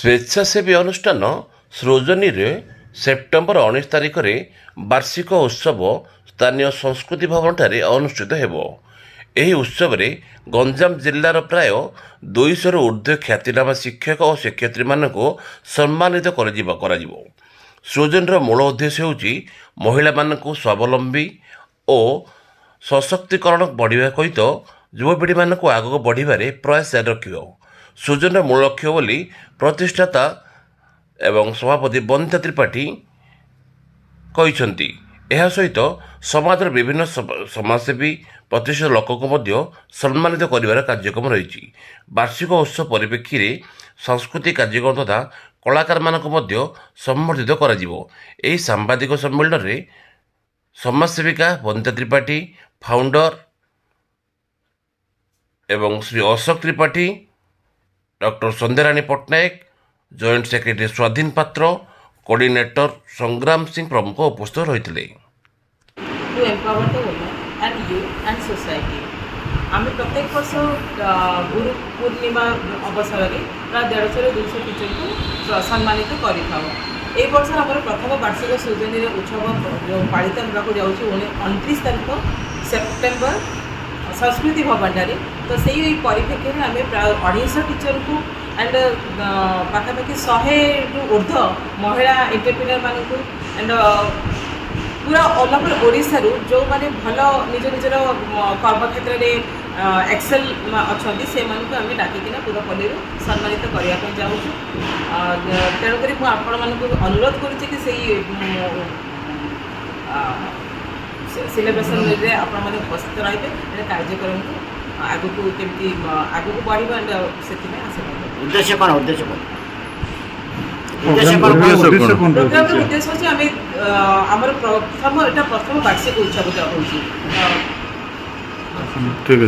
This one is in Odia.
ସ୍ୱେଚ୍ଛାସେବୀ ଅନୁଷ୍ଠାନ ସୃଜନୀରେ ସେପ୍ଟେମ୍ବର 19 ତାରିଖରେ ବାର୍ଷିକ ଉତ୍ସବ ସ୍ଥାନୀୟ ସଂସ୍କୃତି ଭବନଠାରେ ଅନୁଷ୍ଠିତ ହେବ। ଏହି ଉତ୍ସବରେ ଗଞ୍ଜାମ ଜିଲ୍ଲାର ପ୍ରାୟ 200ରୁ ଉର୍ଦ୍ଧ୍ୱ ଖ୍ୟାତିନାମା ଶିକ୍ଷକ ଓ ଶିକ୍ଷୟିତ୍ରୀମାନଙ୍କୁ ସମ୍ମାନିତ କରାଯିବ। ସୃଜନୀର ମୂଳ ଉଦ୍ଦେଶ୍ୟ ହେଉଛି ମହିଳାମାନଙ୍କୁ ସ୍ୱାବଲମ୍ବୀ ଓ ସଶକ୍ତିକରଣ ବଢ଼ିବା ସହିତ ଯୁବପିଢ଼ିମାନଙ୍କୁ ଆଗକୁ ବଢ଼ିବାରେ ପ୍ରୟାସ ଜାରି ରଖିବ। ସୃଜନୀର ମୂଳ ଲକ୍ଷ୍ୟ ବୋଲି ପ୍ରତିଷ୍ଠାତା ଏବଂ ସଭାପତି ବନିତା ତ୍ରିପାଠୀ କହିଛନ୍ତି। ଏହା ସହିତ ସମାଜର ବିଭିନ୍ନ ସମାଜସେବୀ ପ୍ରତିଷ୍ଠିତ ଲୋକଙ୍କୁ ମଧ୍ୟ ସମ୍ମାନିତ କରିବାର କାର୍ଯ୍ୟକ୍ରମ ରହିଛି। ବାର୍ଷିକ ଉତ୍ସବ ପରିପ୍ରେକ୍ଷୀରେ ସାଂସ୍କୃତିକ କାର୍ଯ୍ୟକ୍ରମ ତଥା କଳାକାରମାନଙ୍କୁ ମଧ୍ୟ ସମ୍ବର୍ଦ୍ଧିତ କରାଯିବ। ଏହି ସାମ୍ବାଦିକ ସମ୍ମିଳନୀରେ ସମାଜସେବିକା ବନିତା ତ୍ରିପାଠୀ, ଫାଉଣ୍ଡର ଏବଂ Shri Ashok Tripathi, doctor Sandhyarani Pattanayak, joint secretary Swadhin Patra, coordinator Sangram Singh ପ୍ରମୁଖ ଉପସ୍ଥିତ ରହିଥିଲେ। आम प्रत्येक वर्ष गुरु पूर्णिमा अवसर में प्राय 150-200 टीचर को सम्मानित कर वर्ष आम प्रथम वार्षिक सृजनी उत्सव जो पालित होगा जाऊँगी 29 तारीख सेप्टेम्बर संस्कृति भवन ठारे। तो से परिप्रेक्षी में आम प्राय 250 टीचर को एंड पाखापाखि 100 ऊर्ध महिला एंटरप्रेन्योर मानक एंड पूरा ऑल ओवर ओडिशा जो माने भल निज निजर कर्म क्षेत्र में एक्सेल अच्छा से आम डाकिना पूरा पल्ली सम्मानित करने चाहूँ। तेणुक मुझे अनुरोध करुच्ची कि सेलिब्रेशन आपने उपस्थित रही कार्यक्रम को आगक केमती आगक बढ़ा एंड से उद्देश्य कौन उद्देश्य अच्छे आम प्रथम वार्षिक उत्सव हो। ठीक है।